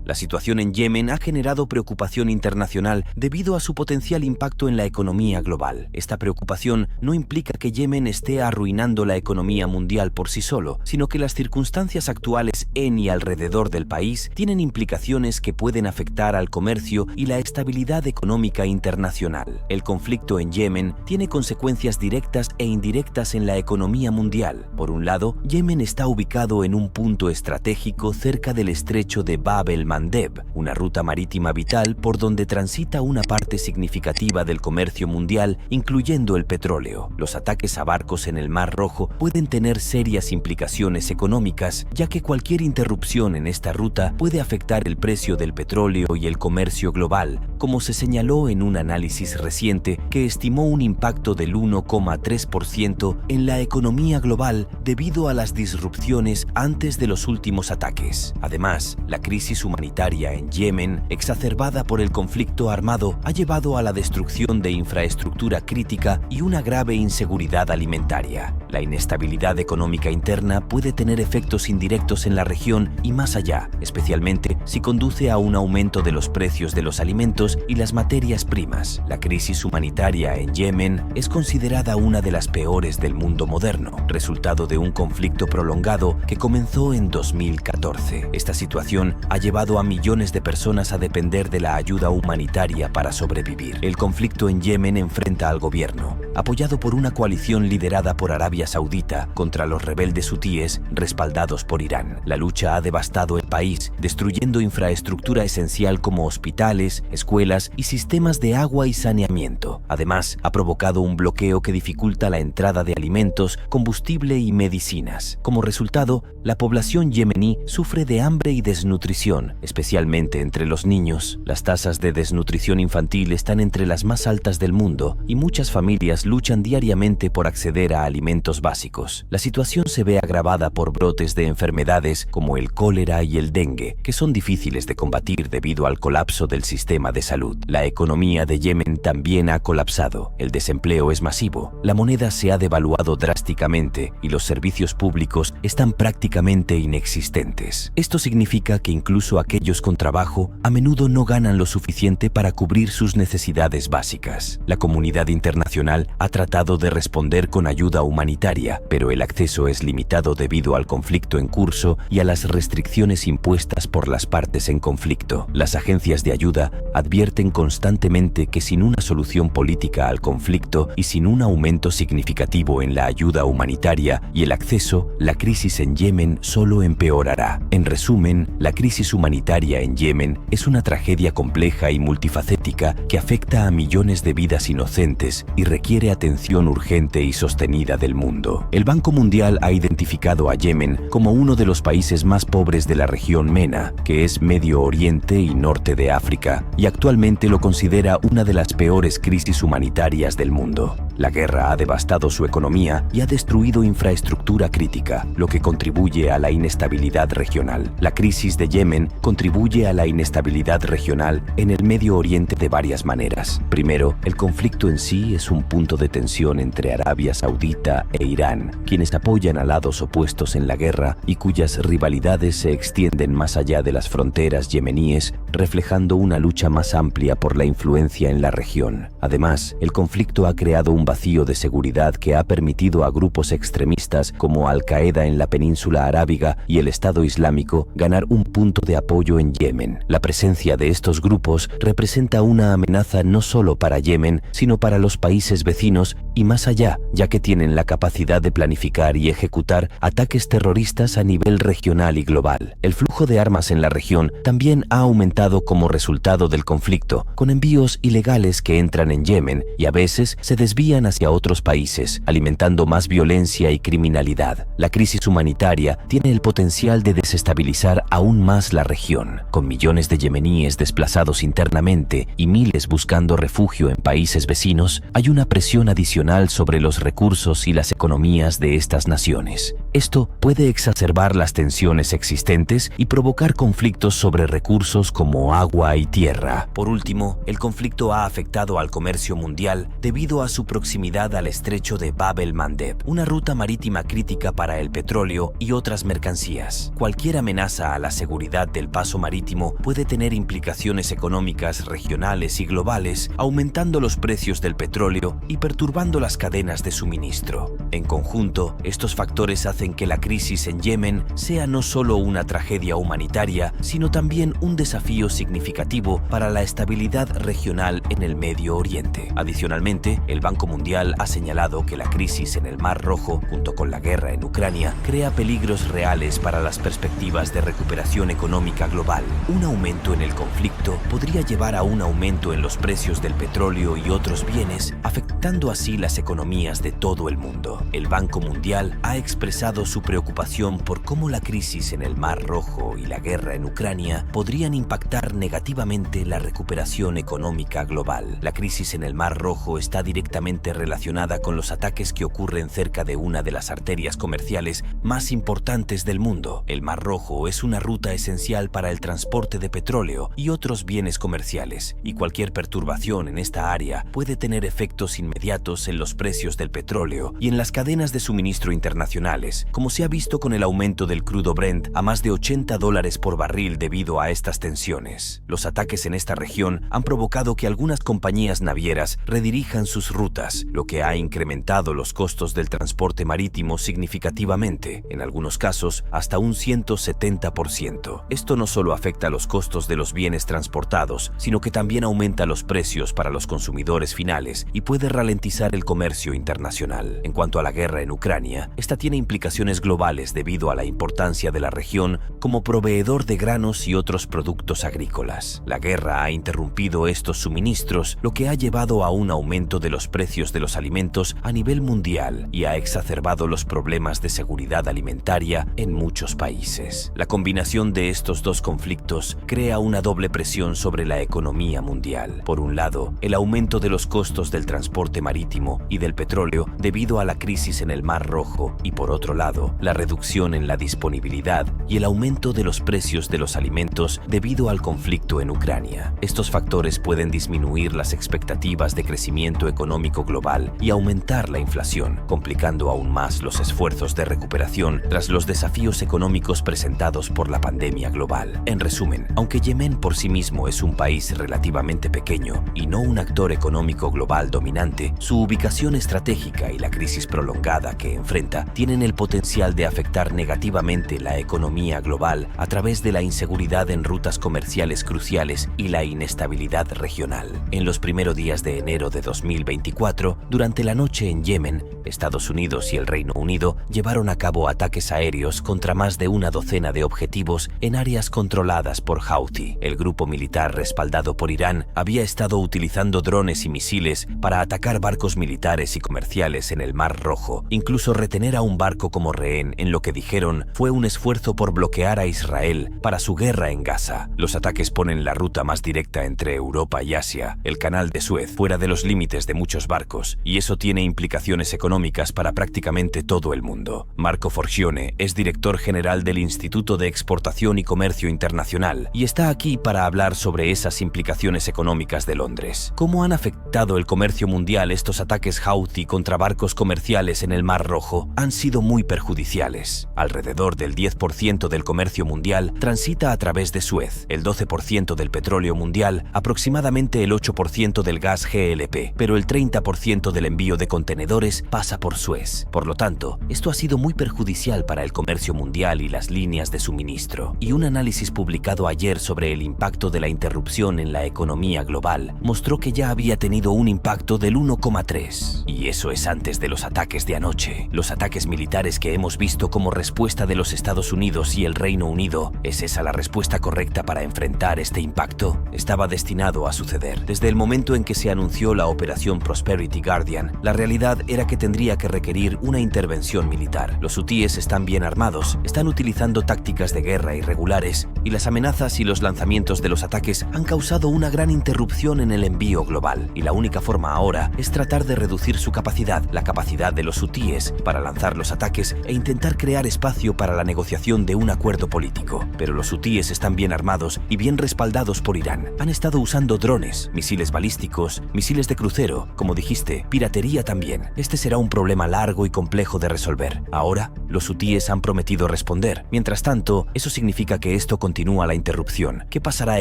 La situación en Yemen ha generado preocupación internacional debido a su potencial impacto en la economía global. Esta preocupación no implica que Yemen esté arruinando la economía mundial por sí solo, sino que las circunstancias actuales en y alrededor del país tienen implicaciones que pueden afectar al comercio y la estabilidad económica internacional. El conflicto en Yemen tiene consecuencias directas e indirectas en la economía mundial. Por un lado, Yemen está ubicado en un punto estratégico cerca del estrecho de Bab el-Mandeb, una ruta marítima vital por donde transita una parte significativa del comercio mundial, incluyendo el petróleo. Los ataques a barcos en el Mar Rojo pueden tener serias implicaciones económicas, ya que cualquier interrupción en esta ruta puede afectar el precio del petróleo y el comercio global, como se señaló en un análisis reciente que estimó un impacto del 1,3% en la economía global debido a las disrupciones antes de los últimos ataques. Además, la crisis humanitaria en Yemen, exacerbada por el conflicto armado, ha llevado a la destrucción de infraestructura crítica y una grave inseguridad alimentaria. La inestabilidad económica interna puede tener efectos indirectos en la región y más allá, especialmente si conduce a un aumento de los precios de los alimentos y las materias primas. La crisis humanitaria en Yemen es considerada una de las peores del mundo moderno, resultado de un conflicto prolongado que comenzó en 2014. Esta situación ha llevado a millones de personas a depender de la ayuda humanitaria para sobrevivir. El conflicto en Yemen enfrenta al gobierno, apoyado por una coalición liderada por Arabia Saudita, contra los rebeldes hutíes respaldados por Irán. La lucha ha devastado el país, destruyendo infraestructura esencial como hospitales, escuelas y sistemas de agua y saneamiento. Además, ha provocado un bloqueo que dificulta la entrada de alimentos, combustible y medicinas. Como resultado, la población yemení sufre de hambre y desnutrición, especialmente entre los niños. Las tasas de desnutrición infantil están entre las más altas del mundo y muchas familias luchan diariamente por acceder a alimentos básicos. La situación se ve agravada por brotes de enfermedades como el cólera y el dengue, que son difíciles de combatir debido al colapso del sistema de salud. La economía de Yemen también ha colapsado. El desempleo es masivo, la moneda se ha devaluado drásticamente y los servicios públicos están prácticamente inexistentes. Esto significa que incluso aquellos con trabajo a menudo no ganan lo suficiente para cubrir sus necesidades básicas. La comunidad internacional ha tratado de responder con ayuda humanitaria, pero el acceso es limitado debido al conflicto en curso y a las restricciones impuestas por las partes en conflicto. Las agencias de ayuda advierten constantemente que sin una solución política al conflicto y sin un aumento significativo en la ayuda humanitaria y el acceso, la crisis en Yemen solo empeorará. En resumen, la crisis humanitaria en Yemen es una tragedia compleja y multifacética que afecta a millones de vidas inocentes y requiere atención urgente y sostenida del mundo. El Banco Mundial ha identificado a Yemen como uno de los países más pobres de la región MENA, que es Medio Oriente y Norte de África, y actualmente lo considera una de las peores crisis humanitarias del mundo. La guerra ha devastado su economía y ha destruido infraestructura crítica, lo que contribuye a la inestabilidad regional. La crisis de Yemen contribuye a la inestabilidad regional en el Medio Oriente de varias maneras. Primero, el conflicto en sí es un punto de tensión entre Arabia Saudita e Irán, quienes apoyan a lados opuestos en la guerra y cuyas rivalidades se extienden más allá de las fronteras yemeníes, reflejando una lucha más amplia por la influencia en la región. Además, el conflicto ha creado un vacío de seguridad que ha permitido a grupos extremistas como Al-Qaeda en la península arábiga y el Estado Islámico ganar un punto de apoyo en Yemen. La presencia de estos grupos representa una amenaza no solo para Yemen, sino para los países vecinos y más allá, ya que tienen la capacidad de planificar y ejecutar ataques terroristas a nivel regional y global. El flujo de armas en la región también ha aumentado como resultado del conflicto, con envíos ilegales que entran en Yemen y a veces se desvían hacia otros países, alimentando más violencia y criminalidad. La crisis humanitaria tiene el potencial de desestabilizar aún más la región, con millones de yemeníes desplazados internamente y miles buscando refugio en países vecinos. Hay una presión adicional sobre los recursos y las economías de estas naciones. Esto puede exacerbar las tensiones existentes y provocar conflictos sobre recursos como agua y tierra. Por último, el conflicto ha afectado al comercio mundial debido a su proximidad al estrecho de Bab el-Mandeb, una ruta marítima crítica para el petróleo y otras mercancías. Cualquier amenaza a la seguridad del paso marítimo puede tener implicaciones económicas regionales y globales, aumentando los precios del petróleo y perturbando las cadenas de suministro. En conjunto, estos factores hacen que la crisis en Yemen sea no solo una tragedia humanitaria, sino también un desafío significativo para la estabilidad regional en el Medio Oriente. Adicionalmente, el Banco Mundial ha señalado que la crisis en el Mar Rojo, junto con la guerra en Ucrania, crea peligros reales para las perspectivas de recuperación económica global. Un aumento en el conflicto podría llevar a un aumento en los precios del petróleo y otros bienes, afectando así las economías de todo el mundo. El Banco Mundial ha expresado su preocupación por cómo la crisis en el Mar Rojo y la guerra en Ucrania podrían impactar negativamente la recuperación económica global. La crisis en el Mar Rojo está directamente relacionada con los ataques que ocurren cerca de una de las arterias comerciales más importantes del mundo. El Mar Rojo es una ruta esencial para el transporte de petróleo y otros bienes comerciales, y cualquier perturbación en esta área puede tener efectos inmediatos en los precios del petróleo y en las cadenas de suministro internacionales, como se ha visto con el aumento del crudo Brent a más de $80 por barril debido a estas tensiones. Los ataques en esta región han provocado que algunas compañías navieras redirijan sus rutas, lo que ha incrementado los costos del transporte marítimo significativamente, en algunos casos hasta un 170%. Esto no solo afecta los costos de los bienes transportados, sino que también aumenta los precios para los consumidores finales y puede ralentizar el comercio internacional. En cuanto a la guerra en Ucrania, esta tiene implicaciones globales debido a la importancia de la región como proveedor de granos y otros productos agrícolas. La guerra ha interrumpido estos suministros, lo que ha llevado a un aumento de los precios de los alimentos a nivel mundial y ha exacerbado los problemas de seguridad alimentaria en muchos países. La combinación de estos dos conflictos crea una doble presión sobre la economía mundial. Por un lado, el aumento de los costos del transporte marítimo y del petróleo debido a la crisis en el Mar Rojo, y por otro lado, la reducción en la disponibilidad y el aumento de los precios de los alimentos debido al conflicto en Ucrania. Estos factores pueden disminuir las expectativas de crecimiento económico global y aumentar la inflación, complicando aún más los esfuerzos de recuperación tras los desafíos económicos presentados por la pandemia global. En resumen, aunque Yemen por sí mismo es un país relativamente pequeño y no un actor económico global dominante, su ubicación estratégica y la crisis prolongada que enfrenta tienen el potencial de afectar negativamente la economía global a través de la inseguridad en rutas comerciales cruciales y la inestabilidad regional. En los primeros días de enero de 2024, durante la noche en Yemen, Estados Unidos y el Reino Unido llevaron a cabo ataques aéreos contra más de una docena de objetivos en áreas controladas por Houthi. El grupo militar respaldado por Irán había estado utilizando drones y misiles para atacar barcos militares y comerciales en el Mar Rojo, incluso retener a un barco como rehén en lo que dijeron fue un esfuerzo por bloquear a Israel para su guerra en Gaza. Los ataques ponen la ruta más directa entre Europa y Asia, el canal de Suez, fuera de los límites de muchos barcos, y eso tiene implicaciones económicas para prácticamente todo el mundo. Marco Forgione es director general del Instituto de Exportación y Comercio Internacional y está aquí para hablar sobre esas implicaciones económicas de Londres. ¿Cómo han afectado el comercio mundial estos ataques Houthi contra barcos comerciales en el Mar Rojo? Han sido muy perjudiciales. Alrededor del 10% del comercio mundial transita a través de Suez, el 12% del petróleo mundial, aproximadamente el 8% del gas GLP, pero el 30% del envío de contenedores pasa por Suez. Por lo tanto, esto ha sido muy perjudicial para el comercio mundial y las líneas de suministro. Y un análisis publicado ayer sobre el impacto de la interrupción en la economía global mostró que ya había tenido un impacto del 1,3. Y eso es antes de los ataques de anoche. Los ataques militares que hemos visto como respuesta de los Estados Unidos y el Reino Unido, ¿es esa la respuesta correcta para enfrentar este impacto? Estaba destinado a suceder. Desde el momento en que se anunció la operación Prosperity Guardian, la realidad era que tendría que requerir una intervención militar. Los hutíes están bien armados, están utilizando tácticas de guerra irregulares, y las amenazas y los lanzamientos de los ataques han causado una gran interrupción en el envío global, y la única forma ahora es tratar de reducir su capacidad, la capacidad de los hutíes para lanzar los ataques hutíes e intentar crear espacio para la negociación de un acuerdo político. Pero los hutíes están bien armados y bien respaldados por Irán. Han estado usando drones, misiles balísticos, misiles de crucero, como dijiste, piratería también. Este será un problema largo y complejo de resolver. Ahora, los hutíes han prometido responder. Mientras tanto, eso significa que esto continúa la interrupción. ¿Qué pasará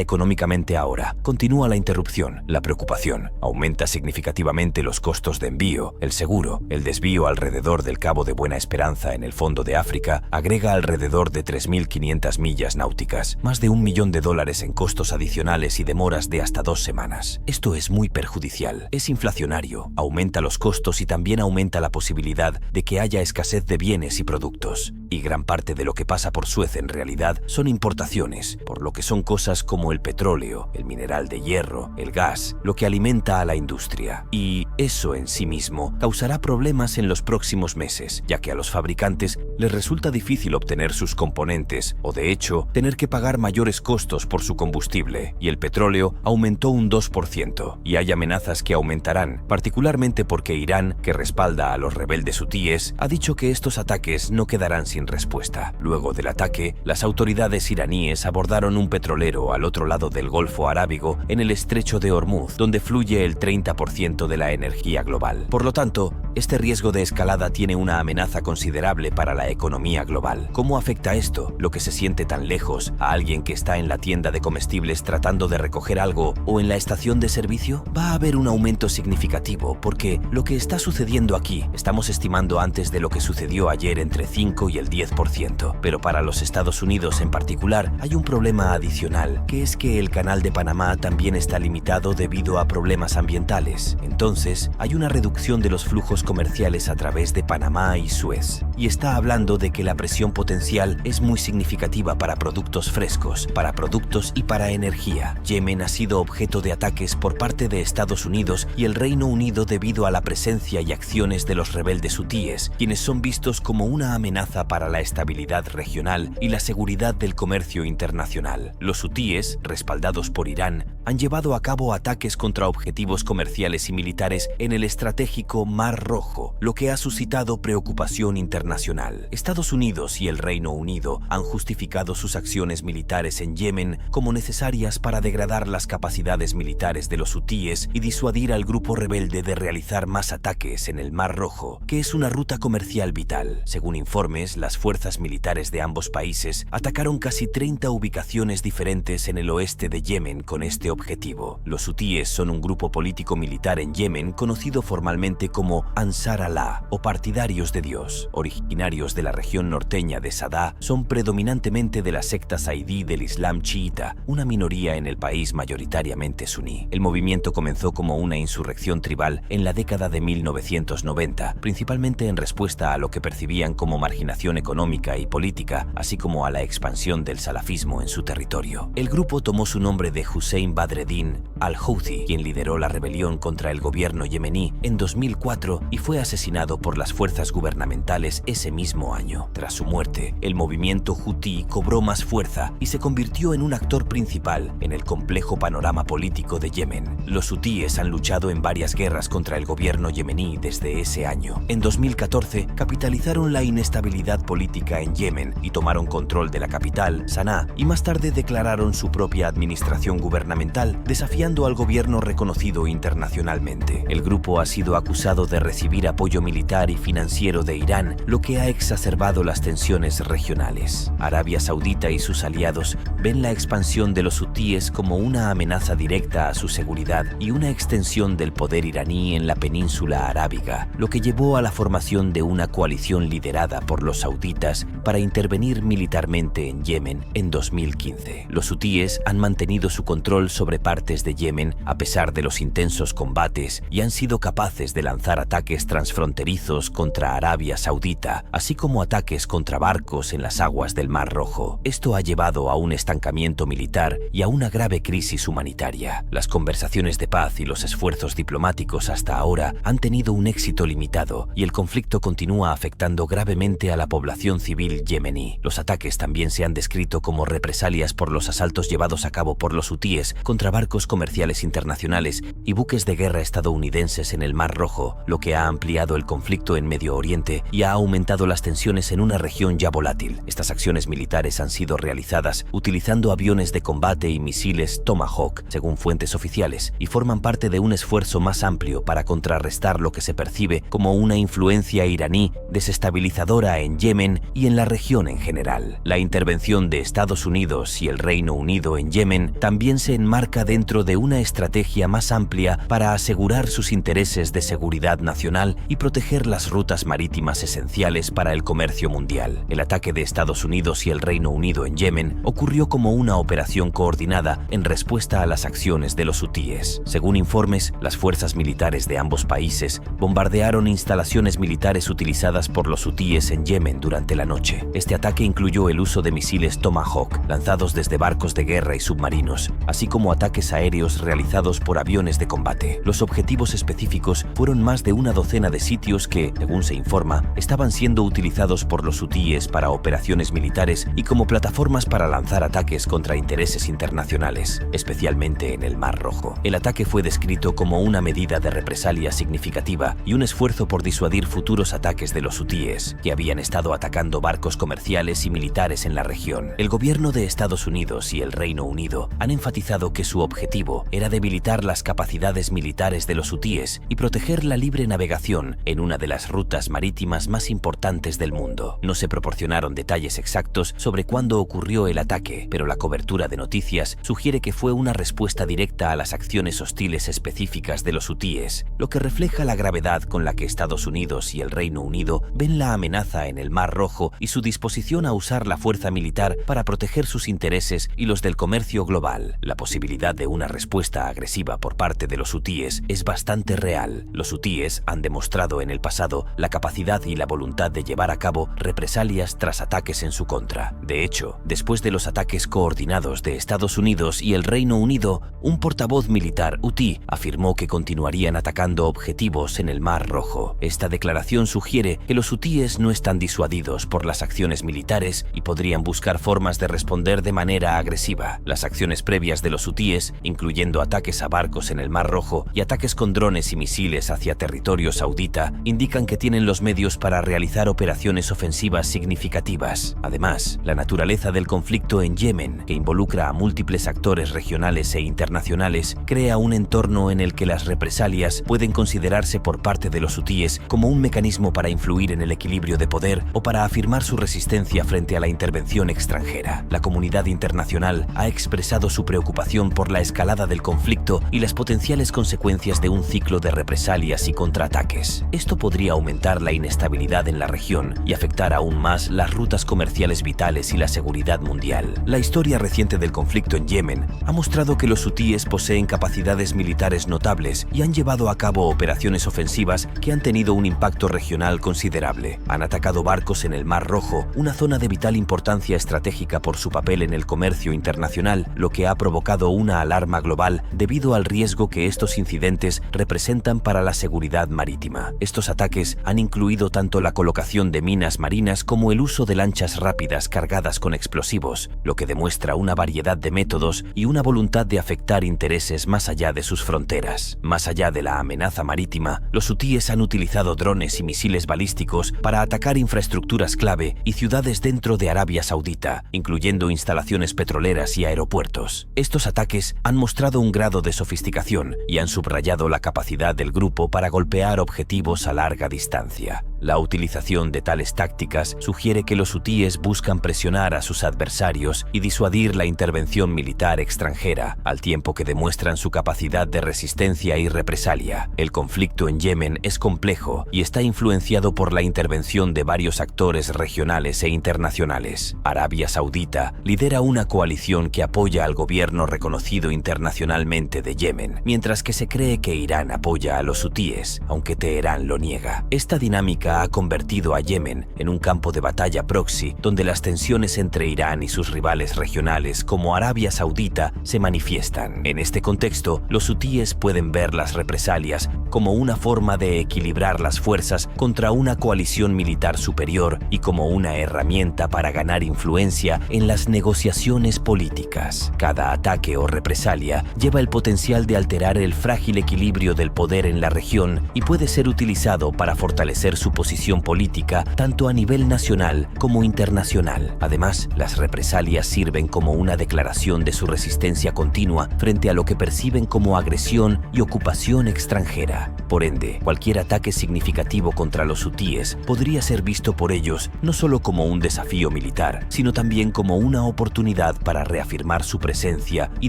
económicamente ahora? Continúa la interrupción, la preocupación. Aumenta significativamente los costos de envío, el seguro, el desvío alrededor del Cabo de Buena Esperanza en el fondo de África agrega alrededor de 3.500 millas náuticas, más de $1 millón en costos adicionales y demoras de hasta 2 semanas. Esto es muy perjudicial. Es inflacionario, aumenta los costos y también aumenta la posibilidad de que haya escasez de bienes y productos. Y gran parte de lo que pasa por Suez en realidad son importaciones, por lo que son cosas como el petróleo, el mineral de hierro, el gas, lo que alimenta a la industria. Y eso en sí mismo causará problemas en los próximos meses, ya que a los fabricantes les resulta difícil obtener sus componentes o, de hecho, tener que pagar mayores costos por su combustible. Y el petróleo aumentó un 2%, y hay amenazas que aumentarán, particularmente porque Irán, que respalda a los rebeldes hutíes, ha dicho que estos ataques no quedarán sin respuesta. Luego del ataque, las autoridades iraníes abordaron un petrolero al otro lado del Golfo Arábigo en el estrecho de Hormuz, donde fluye el 30% de la energía global. Por lo tanto, este riesgo de escalada tiene una amenaza considerable para la economía global. ¿Cómo afecta esto, lo que se siente tan lejos, a alguien que está en la tienda de comestibles tratando de recoger algo o en la estación de servicio? Va a haber un aumento significativo porque lo que está sucediendo aquí, estamos estimando antes de lo que sucedió ayer entre 5 y el 10%. Pero para los Estados Unidos en particular hay un problema adicional, que es que el canal de Panamá también está limitado debido a problemas ambientales. Entonces, hay una reducción de los flujos comerciales a través de Panamá y Suez. Y está hablando de que la presión potencial es muy significativa para productos frescos, para productos y para energía. Yemen ha sido objeto de ataques por parte de Estados Unidos y el Reino Unido debido a la presencia y acciones de los rebeldes hutíes, quienes son vistos como una amenaza para la estabilidad regional y la seguridad del comercio internacional. Los hutíes, respaldados por Irán, han llevado a cabo ataques contra objetivos comerciales y militares en el estratégico Mar Rojo, lo que ha suscitado preocupación internacional. Estados Unidos y el Reino Unido han justificado sus acciones militares en Yemen como necesarias para degradar las capacidades militares de los hutíes y disuadir al grupo rebelde de realizar más ataques en el Mar Rojo, que es una ruta comercial vital. Según informes, las fuerzas militares de ambos países atacaron casi 30 ubicaciones diferentes en el oeste de Yemen con este objetivo. Los hutíes son un grupo político militar en Yemen conocido formalmente como Ansar Allah o partidarios de Dios. Originarios de la región norteña de Sadá, son predominantemente de la secta saidí del Islam chiita, una minoría en el país mayoritariamente suní. El movimiento comenzó como una insurrección tribal en la década de 1990, principalmente en respuesta a lo que percibían como marginación económica y política, así como a la expansión del salafismo en su territorio. El grupo tomó su nombre de Hussein Badreddin al-Houthi, quien lideró la rebelión contra el gobierno yemení en 2004 y fue asesinado por las fuerzas gubernamentales ese mismo año. Tras su muerte, el movimiento hutí cobró más fuerza y se convirtió en un actor principal en el complejo panorama político de Yemen. Los hutíes han luchado en varias guerras contra el gobierno yemení desde ese año. En 2014, capitalizaron la inestabilidad política en Yemen y tomaron control de la capital, Saná, y más tarde declararon su propia administración gubernamental, desafiando al gobierno reconocido internacionalmente. El grupo ha sido acusado de recibir apoyo militar y financiero de Irán, lo que ha exacerbado las tensiones regionales. Arabia Saudita y sus aliados ven la expansión de los hutíes como una amenaza directa a su seguridad y una extensión del poder iraní en la península arábiga, lo que llevó a la formación de una coalición liderada por los sauditas para intervenir militarmente en Yemen en 2015. Los hutíes han mantenido su control sobre partes de Yemen a pesar de los intensos combates y han sido capaces de lanzar ataques transfronterizos contra Arabia Saudita, así como ataques contra barcos en las aguas del Mar Rojo. Esto ha llevado a un estancamiento militar y a una grave crisis humanitaria. Las conversaciones de paz y los esfuerzos diplomáticos hasta ahora han tenido un éxito limitado y el conflicto continúa afectando gravemente a la población civil yemení. Los ataques también se han descrito como represalias por los asaltos llevados a cabo por los hutíes contra contra barcos comerciales internacionales y buques de guerra estadounidenses en el Mar Rojo, lo que ha ampliado el conflicto en Medio Oriente y ha aumentado las tensiones en una región ya volátil. Estas acciones militares han sido realizadas utilizando aviones de combate y misiles Tomahawk, según fuentes oficiales, y forman parte de un esfuerzo más amplio para contrarrestar lo que se percibe como una influencia iraní desestabilizadora en Yemen y en la región en general. La intervención de Estados Unidos y el Reino Unido en Yemen también se enmarca dentro de una estrategia más amplia para asegurar sus intereses de seguridad nacional y proteger las rutas marítimas esenciales para el comercio mundial. El ataque de Estados Unidos y el Reino Unido en Yemen ocurrió como una operación coordinada en respuesta a las acciones de los hutíes. Según informes, las fuerzas militares de ambos países bombardearon instalaciones militares utilizadas por los hutíes en Yemen durante la noche. Este ataque incluyó el uso de misiles Tomahawk lanzados desde barcos de guerra y submarinos, así como ataques aéreos realizados por aviones de combate. Los objetivos específicos fueron más de una docena de sitios que, según se informa, estaban siendo utilizados por los hutíes para operaciones militares y como plataformas para lanzar ataques contra intereses internacionales, especialmente en el Mar Rojo. El ataque fue descrito como una medida de represalia significativa y un esfuerzo por disuadir futuros ataques de los hutíes, que habían estado atacando barcos comerciales y militares en la región. El gobierno de Estados Unidos y el Reino Unido han enfatizado que su objetivo era debilitar las capacidades militares de los hutíes y proteger la libre navegación en una de las rutas marítimas más importantes del mundo. No se proporcionaron detalles exactos sobre cuándo ocurrió el ataque, pero la cobertura de noticias sugiere que fue una respuesta directa a las acciones hostiles específicas de los hutíes, lo que refleja la gravedad con la que Estados Unidos y el Reino Unido ven la amenaza en el Mar Rojo y su disposición a usar la fuerza militar para proteger sus intereses y los del comercio global. La posibilidad de una respuesta agresiva por parte de los hutíes es bastante real. Los hutíes han demostrado en el pasado la capacidad y la voluntad de llevar a cabo represalias tras ataques en su contra. De hecho, después de los ataques coordinados de Estados Unidos y el Reino Unido, un portavoz militar hutí afirmó que continuarían atacando objetivos en el Mar Rojo. Esta declaración sugiere que los hutíes no están disuadidos por las acciones militares y podrían buscar formas de responder de manera agresiva. Las acciones previas de los hutíes, incluyendo ataques a barcos en el Mar Rojo y ataques con drones y misiles hacia territorio saudita, indican que tienen los medios para realizar operaciones ofensivas significativas. Además, la naturaleza del conflicto en Yemen, que involucra a múltiples actores regionales e internacionales, crea un entorno en el que las represalias pueden considerarse por parte de los hutíes como un mecanismo para influir en el equilibrio de poder o para afirmar su resistencia frente a la intervención extranjera. La comunidad internacional ha expresado su preocupación por la escalada del conflicto y las potenciales consecuencias de un ciclo de represalias y contraataques. Esto podría aumentar la inestabilidad en la región y afectar aún más las rutas comerciales vitales y la seguridad mundial. La historia reciente del conflicto en Yemen ha mostrado que los hutíes poseen capacidades militares notables y han llevado a cabo operaciones ofensivas que han tenido un impacto regional considerable. Han atacado barcos en el Mar Rojo, una zona de vital importancia estratégica por su papel en el comercio internacional, lo que ha provocado una alarma global debido al riesgo que estos incidentes representan para la seguridad marítima. Estos ataques han incluido tanto la colocación de minas marinas como el uso de lanchas rápidas cargadas con explosivos, lo que demuestra una variedad de métodos y una voluntad de afectar intereses más allá de sus fronteras. Más allá de la amenaza marítima, los hutíes han utilizado drones y misiles balísticos para atacar infraestructuras clave y ciudades dentro de Arabia Saudita, incluyendo instalaciones petroleras y aeropuertos. Estos ataques han mostrado un grado de sofisticación y han subrayado la capacidad del grupo para golpear objetivos a larga distancia. La utilización de tales tácticas sugiere que los hutíes buscan presionar a sus adversarios y disuadir la intervención militar extranjera, al tiempo que demuestran su capacidad de resistencia y represalia. El conflicto en Yemen es complejo y está influenciado por la intervención de varios actores regionales e internacionales. Arabia Saudita lidera una coalición que apoya al gobierno reconocido internacionalmente de Yemen, mientras que se cree que Irán apoya a los hutíes, aunque Teherán lo niega. Esta dinámica América ha convertido a Yemen en un campo de batalla proxy donde las tensiones entre Irán y sus rivales regionales como Arabia Saudita se manifiestan. En este contexto, los hutíes pueden ver las represalias como una forma de equilibrar las fuerzas contra una coalición militar superior y como una herramienta para ganar influencia en las negociaciones políticas. Cada ataque o represalia lleva el potencial de alterar el frágil equilibrio del poder en la región y puede ser utilizado para fortalecer su posición política tanto a nivel nacional como internacional. Además, las represalias sirven como una declaración de su resistencia continua frente a lo que perciben como agresión y ocupación extranjera. Por ende, cualquier ataque significativo contra los hutíes podría ser visto por ellos no solo como un desafío militar, sino también como una oportunidad para reafirmar su presencia y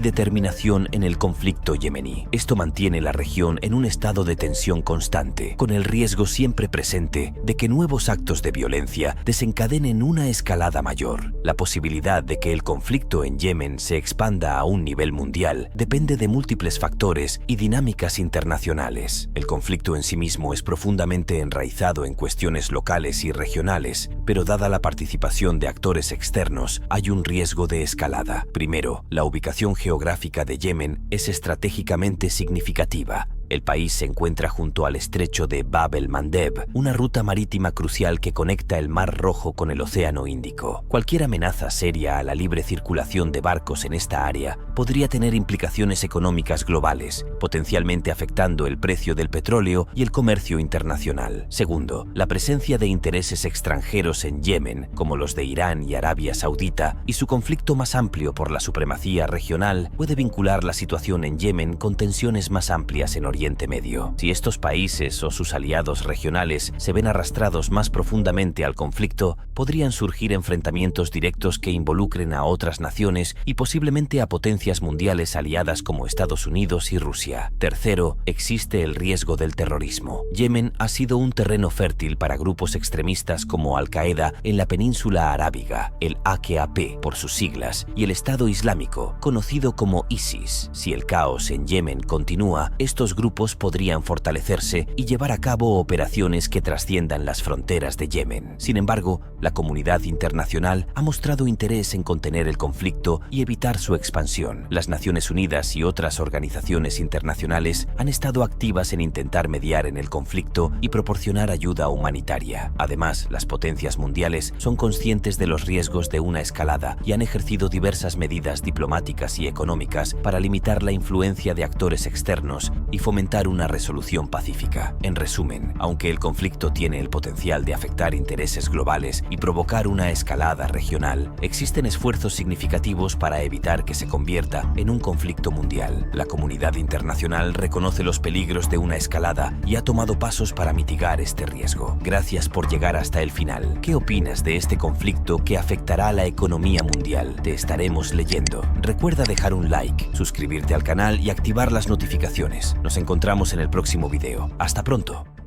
determinación en el conflicto yemení. Esto mantiene la región en un estado de tensión constante, con el riesgo siempre presente de que nuevos actos de violencia desencadenen una escalada mayor. La posibilidad de que el conflicto en Yemen se expanda a un nivel mundial depende de múltiples factores y dinámicas internacionales. El conflicto en sí mismo es profundamente enraizado en cuestiones locales y regionales, pero dada la participación de actores externos, hay un riesgo de escalada. Primero, la ubicación geográfica de Yemen es estratégicamente significativa. El país se encuentra junto al estrecho de Bab el-Mandeb, una ruta marítima crucial que conecta el Mar Rojo con el Océano Índico. Cualquier amenaza seria a la libre circulación de barcos en esta área podría tener implicaciones económicas globales, potencialmente afectando el precio del petróleo y el comercio internacional. Segundo, la presencia de intereses extranjeros en Yemen, como los de Irán y Arabia Saudita, y su conflicto más amplio por la supremacía regional, puede vincular la situación en Yemen con tensiones más amplias en Oriente Medio. Si estos países o sus aliados regionales se ven arrastrados más profundamente al conflicto, podrían surgir enfrentamientos directos que involucren a otras naciones y posiblemente a potencias mundiales aliadas como Estados Unidos y Rusia. Tercero, existe el riesgo del terrorismo. Yemen ha sido un terreno fértil para grupos extremistas como Al-Qaeda en la península arábiga, el AKP por sus siglas, y el Estado Islámico, conocido como ISIS. Si el caos en Yemen continúa, estos grupos podrían fortalecerse y llevar a cabo operaciones que trasciendan las fronteras de Yemen. Sin embargo, la comunidad internacional ha mostrado interés en contener el conflicto y evitar su expansión. Las Naciones Unidas y otras organizaciones internacionales han estado activas en intentar mediar en el conflicto y proporcionar ayuda humanitaria. Además, las potencias mundiales son conscientes de los riesgos de una escalada y han ejercido diversas medidas diplomáticas y económicas para limitar la influencia de actores externos y fomentar una resolución pacífica. En resumen, aunque el conflicto tiene el potencial de afectar intereses globales y provocar una escalada regional, existen esfuerzos significativos para evitar que se convierta en un conflicto mundial. La comunidad internacional reconoce los peligros de una escalada y ha tomado pasos para mitigar este riesgo. Gracias por llegar hasta el final. ¿Qué opinas de este conflicto que afectará a la economía mundial? Te estaremos leyendo. Recuerda dejar un like, suscribirte al canal y activar las notificaciones. Nos encontramos en el próximo video. Hasta pronto.